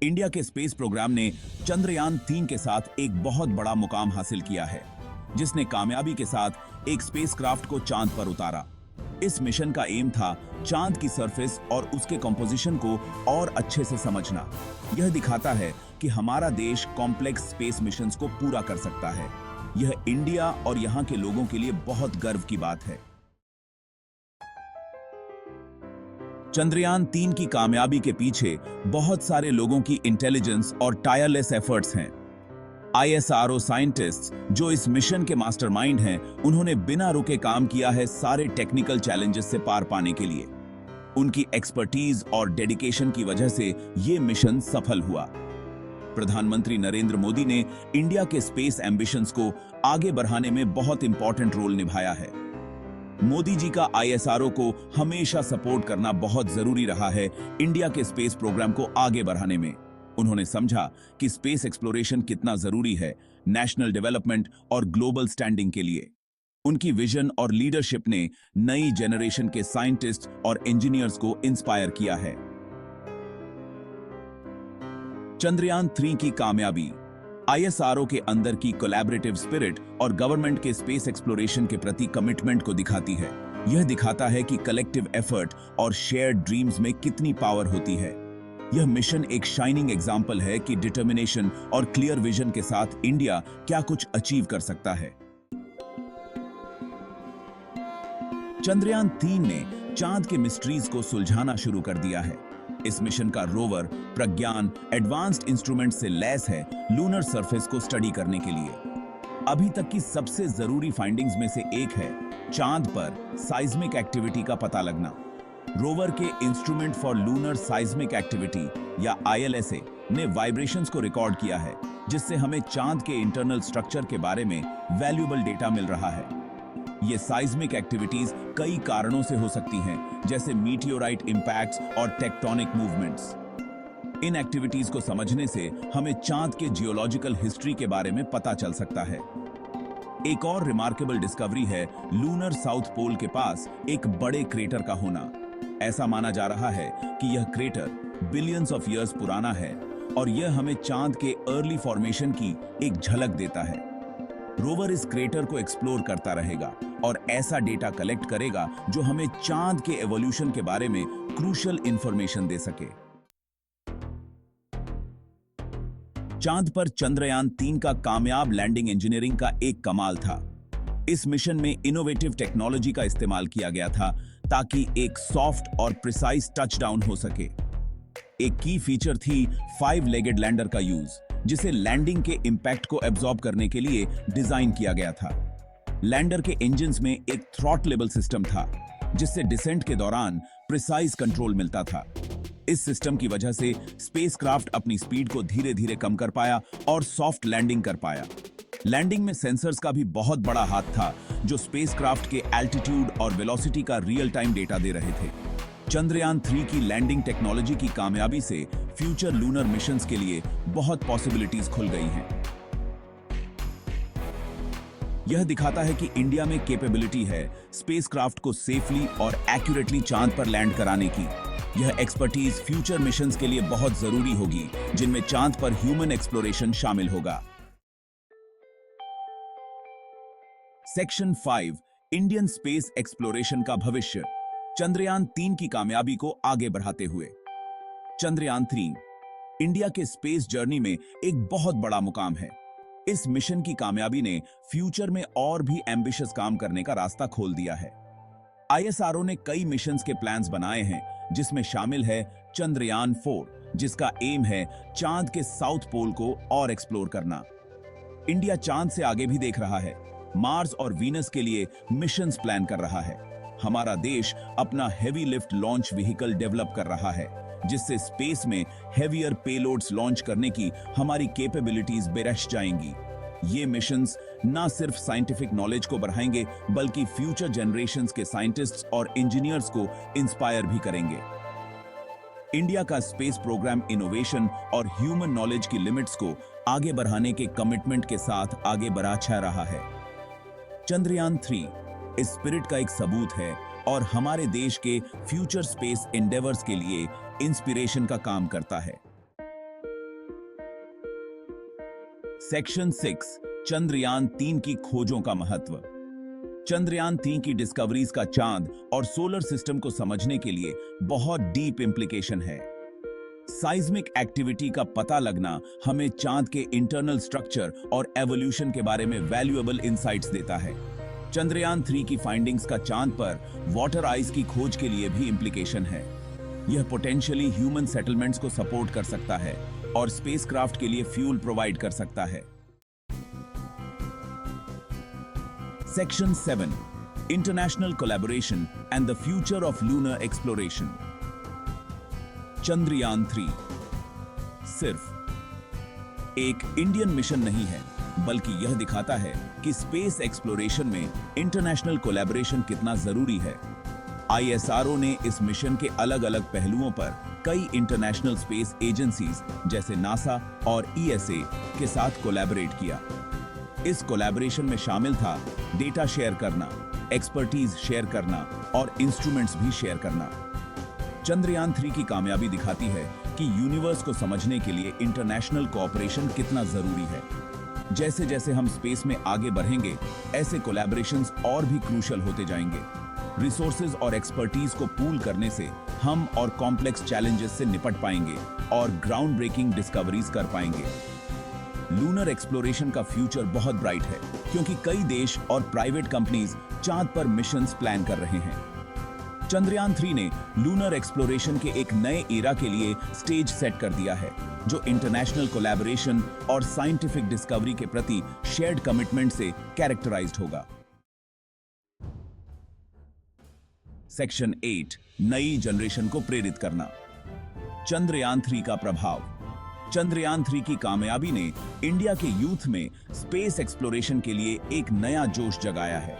India के space programme ने चंद्रयान 3 के साथ एक बहुत बड़ा मुकाम हासिल किया है, जिसने कामयाबी के साथ एक स्पेसक्राफ्ट को चांद पर उतारा। इस मिशन का एम था चांद की सरफेस और उसके कंपोजिशन को और अच्छे से समझना। यह दिखाता है कि हमारा देश कॉम्प्लेक्स स्पेस मिशंस को पूरा कर सकता है। यह इंडिया और यहाँ के लोगों के लिए बहुत गर्व की बात है। चंद्रयान 3 की कामयाबी के पीछे बहुत सारे लोगों की इंटेलिजेंस और टायरलेस एफर्ट्स हैं। ISRO साइंटिस्ट्स जो इस मिशन के मास्टरमाइंड हैं, उन्होंने बिना रुके काम किया है सारे टेक्निकल चैलेंजेस से पार पाने के लिए। उनकी एक्सपर्टीज और डेडिकेशन की वजह से ये मिशन सफल हुआ। प्रधानमंत्री नरेंद्र मोदी ने इंडिया के स्पेस एम्बिशंस को आगे बढ़ाने में बहुत इंपॉर्टेंट रोल निभाया है। मोदी जी का ISRO को हमेशा सपोर्ट करना बहुत जरूरी रहा है इंडिया के स्पेस प्रोग्राम को आगे बढ़ाने में। उन्होंने समझा कि स्पेस एक्सप्लोरेशन कितना जरूरी है नेशनल डेवलपमेंट और ग्लोबल स्टैंडिंग के लिए। उनकी विजन और लीडरशिप ने नई जनरेशन के साइंटिस्ट और इंजीनियर्स को इंस्पायर किया है। चंद्रयान 3 की कामयाबी ISRO के अंदर की कोलैबोरेटिव स्पिरिट और गवर्नमेंट के स्पेस एक्सप्लोरेशन के प्रति कमिटमेंट को दिखाती है। यह दिखाता है कि कलेक्टिव एफर्ट और शेयर्ड ड्रीम्स में कितनी पावर होती है। यह मिशन एक शाइनिंग एग्जाम्पल है कि डिटर्मिनेशन और क्लियर विजन के साथ इंडिया क्या कुछ अचीव कर सकता है। चंद्रयान 3 ने चांद के मिस्ट्रीज को सुलझाना शुरू कर दिया है। इस मिशन का रोवर प्रज्ञान एडवांस्ड इंस्ट्रूमेंट से लैस है लूनर सरफेस को स्टडी करने के लिए। अभी तक की सबसे जरूरी फाइंडिंग्स में से एक है चांद पर साइज्मिक एक्टिविटी का पता लगना। रोवर के instrument for lunar seismic activity या ILSA ने वाइब्रेशंस को रिकॉर्ड किया है, जिससे हमें चांद के इंटरनल स्ट्रक्चर के बारे में वैल्यूएबल डेटा मिल रहा है। ये साइज्मिक एक्टिविटीज कई कारणों से हो सकती हैं, जैसे मीटियोराइट इंपैक्ट्स और टेक्टोनिक मूवमेंट्स। इन एक्टिविटीज को समझने से हमें चांद के जियोलॉजिकल हिस्ट्री के बारे में पता चल सकता है। एक और रिमार्केबल डिस्कवरी है लूनर साउथ पोल के पास एक बड़े क्रेटर का होना। ऐसा माना जा रहा है कि यह क्रेटर बिलियंस ऑफ ईयर्स पुराना है और यह हमें चांद के अर्ली फॉर्मेशन की एक झलक देता है। रोवर इस क्रेटर को एक्सप्लोर करता रहेगा और ऐसा डेटा कलेक्ट करेगा जो हमें चांद के एवोल्यूशन के बारे में क्रूशियल इंफॉर्मेशन दे सके। चांद पर चंद्रयान 3 का कामयाब लैंडिंग इंजीनियरिंग का एक कमाल था। इस मिशन में इनोवेटिव टेक्नोलॉजी का इस्तेमाल किया गया था ताकि एक सॉफ्ट और प्रिसाइज टचडाउन हो सके। एक की फीचर थी 5 लेगेड लैंडर का यूज, जिसे लैंडिंग के इंपैक्ट को एब्जॉर्ब करने के लिए डिजाइन किया गया था। लैंडर के इंजन्स में एक थ्रॉटलेबल सिस्टम था, जिससे डिसेंट के दौरान प्रिसाइज कंट्रोल मिलता था। इस सिस्टम की वजह से स्पेसक्राफ्ट अपनी स्पीड को धीरे धीरे कम कर पाया और सॉफ्ट लैंडिंग कर पाया। लैंडिंग में सेंसर्स का भी बहुत बड़ा हाथ था, जो स्पेसक्राफ्ट के एल्टीट्यूड और वेलोसिटी का रियल टाइम डेटा दे रहे थे। चंद्रयान 3 की लैंडिंग टेक्नोलॉजी की कामयाबी से फ्यूचर लूनर मिशंस के लिए बहुत पॉसिबिलिटीज खुल गई हैं। यह दिखाता है कि इंडिया में कैपेबिलिटी है स्पेसक्राफ्ट को सेफली और एक्यूरेटली चांद पर लैंड कराने की। यह एक्सपर्टीज फ्यूचर मिशंस के लिए बहुत जरूरी होगी, जिनमें चांद पर ह्यूमन एक्सप्लोरेशन शामिल होगा। सेक्शन 5 इंडियन स्पेस एक्सप्लोरेशन का भविष्य। चंद्रयान 3 की कामयाबी को आगे बढ़ाते हुए चंद्रयान 3 इंडिया के स्पेस जर्नी में एक बहुत बड़ा मुकाम है। इस मिशन की कामयाबी ने फ्यूचर में और भी एम्बिशियस काम करने का रास्ता खोल दिया है। ISRO ने कई मिशंस के प्लान्स बनाए हैं, जिसमें शामिल है चंद्रयान 4, जिसका एम है चांद के साउथ पोल को और एक्सप्लोर करना। इंडिया चांद से आगे भी देख रहा है, मार्स और वीनस के लिए मिशंस प्लान कर रहा है। हमारा देश अपना heavy lift launch vehicle develop कर रहा है, जिससे स्पेस में हेवियर पेलोड्स लॉन्च करने की हमारी कैपेबिलिटीज बेरश जाएंगी। ये मिशंस ना सिर्फ साइंटिफिक नॉलेज को बढ़ाएंगे, बल्कि फ्यूचर जनरेशंस के साइंटिस्ट्स और इंजीनियर्स को इंस्पायर भी करेंगे। इंडिया का स्पेस प्रोग्राम इनोवेशन और ह्यूमन नॉलेज की लिमिट्स को आगे बढ़ाने के कमिटमेंट के साथ आगे बढ़ा रहा है। चंद्रयान 3 इस स्पिरिट का एक सबूत है और हमारे देश के फ्यूचर स्पेस एंडेवर्स के लिए इंस्पिरेशन का काम करता है। सेक्शन 6 चंद्रयान 3 की खोजों का महत्व। चंद्रयान 3 की डिस्कवरीज का चांद और सोलर सिस्टम को समझने के लिए बहुत डीप इंप्लीकेशन है। साइज्मिक एक्टिविटी का पता लगना हमें चांद के इंटरनल स्ट्रक्चर और एवोल्यूशन के बारे में वैल्यूएबल इंसाइट्स देता है। चंद्रयान 3 की फाइंडिंग्स का चांद पर वाटर आइस की खोज के लिए भी इंप्लीकेशन है। यह पोटेंशियली ह्यूमन सेटलमेंट्स को सपोर्ट कर सकता है और स्पेसक्राफ्ट के लिए फ्यूल प्रोवाइड कर सकता है। Section 7 international collaboration and the future of lunar exploration. Chandrayaan 3 सिर्फ एक इंडियन मिशन नहीं है, बल्कि यह दिखाता है कि स्पेस एक्सप्लोरेशन में इंटरनेशनल कोलैबोरेशन कितना जरूरी है। ISRO ने इस मिशन के अलग अलग पहलुओं पर कई इंटरनेशनल स्पेस एजेंसीज जैसे नासा और ESA के साथ कोलैबोरेट किया। इस कोलैबोरेशन में शामिल था डेटा शेयर करना, एक्सपर्टीज शेयर करना और इंस्ट्रूमेंट्स भी शेयर करना। चंद्रयान 3 की कामयाबी दिखाती है कि यूनिवर्स को समझने के लिए इंटरनेशनल कोऑपरेशन कितना जरूरी है। जैसे जैसे हम स्पेस में आगे बढ़ेंगे, ऐसे कोलैबोरेशंस और भी क्रूशियल होते जाएंगे। रिसोर्सेज और एक्सपर्टीज को पूल करने से हम और कॉम्प्लेक्स चैलेंजेस से निपट पाएंगे और ग्राउंड ब्रेकिंग डिस्कवरीज कर पाएंगे। लूनर एक्सप्लोरेशन का फ्यूचर बहुत ब्राइट है, क्योंकि कई देश और प्राइवेट कंपनीज चांद पर मिशंस प्लान कर रहे हैं। चंद्रयान 3 ने लूनर एक्सप्लोरेशन के एक नए एरा के लिए स्टेज सेट कर दिया है, जो इंटरनेशनल कोलैबोरेशन और साइंटिफिक डिस्कवरी के प्रति शेयर्ड कमिटमेंट से कैरेक्टराइज्ड होगा। सेक्शन 8 नई जनरेशन को प्रेरित करना। चंद्रयान 3 का प्रभाव। चंद्रयान 3 की कामयाबी ने इंडिया के यूथ में स्पेस एक्सप्लोरेशन के लिए एक नया जोश जगाया है।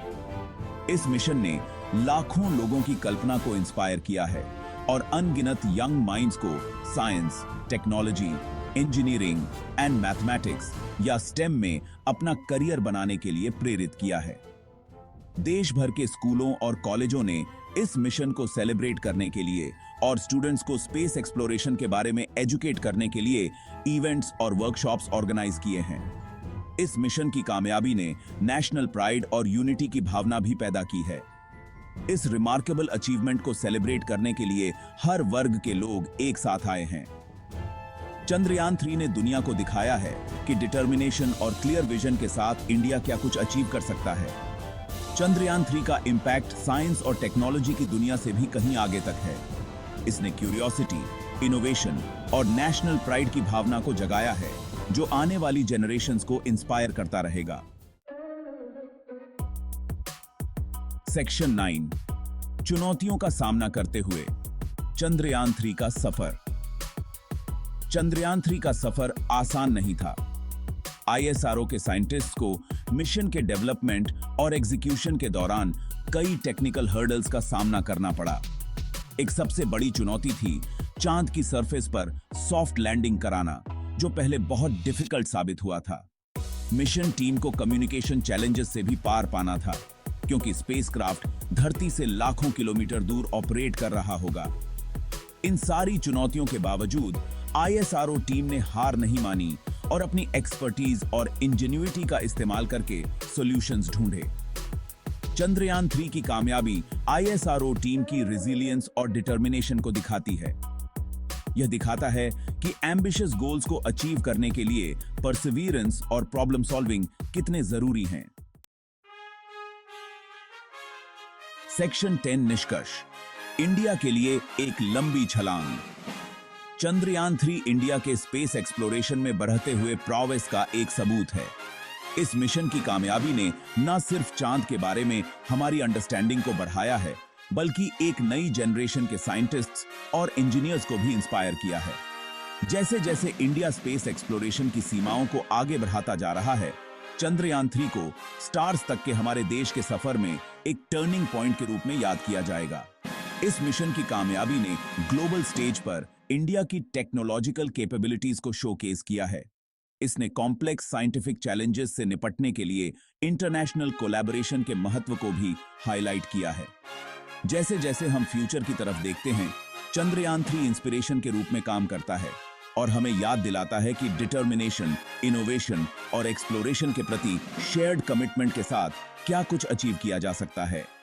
इस मिशन ने लाखों लोगों की कल्पना को इंस्पायर किया है और अनगिनत यंग माइंड्स को science, technology, engineering and mathematics या स्टेम में अपना करियर बनाने के लिए प्रेरित किया है। देश भर के स्कूलों और कॉलेजों ने इस मिशन को सेलिब्रेट करने के लिए और स्टूडेंट्स को स्पेस एक्सप्लोरेशन के बारे में एजुकेट करने के लिए इवेंट्स और वर्कशॉप्स ऑर्गेनाइज किए हैं। इस मिशन की कामयाबी ने नेशनल प्राइड और यूनिटी की भावना भी पैदा की है। इस रिमार्केबल अचीवमेंट को सेलिब्रेट करने के लिए हर वर्ग के लोग एक साथ आए हैं। चंद्रयान 3 ने दुनिया को दिखाया है कि डिटर्मिनेशन और क्लियर विजन के साथ इंडिया क्या कुछ अचीव कर सकता है। चंद्रयान 3 का इंपैक्ट साइंस और टेक्नोलॉजी की दुनिया से भी कहीं आगे तक है। इसने क्यूरियोसिटी, इनोवेशन और नेशनल प्राइड की भावना को जगाया है, जो आने वाली जनरेशंस को इंस्पायर करता रहेगा। सेक्शन 9 चुनौतियों का सामना करते हुए चंद्रयान 3 का सफर। चंद्रयान 3 का सफर आसान नहीं था। ISRO के साइंटिस्ट्स को मिशन के डेवलपमेंट और एग्जीक्यूशन के दौरान कई टेक्निकल हर्डल्स का सामना करना पड़ा। एक सबसे बड़ी चुनौती थी चांद की सरफेस पर सॉफ्ट लैंडिंग कराना, जो पहले बहुत डिफिकल्ट साबित हुआ था। मिशन टीम को कम्युनिकेशन चैलेंजेस से भी पार पाना था, क्योंकि स्पेसक्राफ्ट धरती से लाखों किलोमीटर दूर ऑपरेट कर रहा होगा। इन सारी चुनौतियों के बावजूद ISRO टीम ने हार नहीं मानी और अपनी एक्सपर्टीज और इंजेन्युइटी का इस्तेमाल करके सॉल्यूशंस ढूंढे। चंद्रयान 3 की कामयाबी ISRO टीम की रेजिलियंस और डिटर्मिनेशन को दिखाती है। यह दिखाता है कि एम्बिशियस गोल्स को अचीव करने के लिए परसिवियरेंस और प्रॉब्लम सॉल्विंग कितने जरूरी हैं। सेक्शन 10 निष्कर्ष। इंडिया के लिए एक लंबी छलांग। चंद्रयान 3 इंडिया के स्पेस एक्सप्लोरेशन में बढ़ते हुए प्रोग्रेस का एक सबूत है। इस मिशन की कामयाबी ने न सिर्फ चांद के बारे में हमारी अंडरस्टैंडिंग को बढ़ाया है, बल्कि एक नई जनरेशन के साइंटिस्ट्स और इंजीनियर्स को भी इंस्पायर किया है। जैसे जैसे इंडिया स्पेस एक्सप्लोरेशन की सीमाओं को आगे बढ़ाता जा रहा है, चंद्रयान 3 को स्टार्स तक के हमारे देश के सफर में एक टर्निंग पॉइंट के रूप में याद किया जाएगा। इस मिशन की कामयाबी ने ग्लोबल स्टेज पर इंडिया की टेक्नोलॉजिकल कैपेबिलिटीज को शोकेस किया है। इसने कॉम्प्लेक्स साइंटिफिक चैलेंजेस से निपटने के लिए इंटरनेशनल कोलैबोरेशन के महत्व को भी हाईलाइट किया है। जैसे जैसे हम फ्यूचर की तरफ देखते हैं, चंद्रयान 3 इंस्पिरेशन के रूप में काम करता है। और हमें याद दिलाता है कि डिटर्मिनेशन, इनोवेशन और एक्सप्लोरेशन के प्रति शेयर्ड कमिटमेंट के साथ क्या कुछ अचीव किया जा सकता है।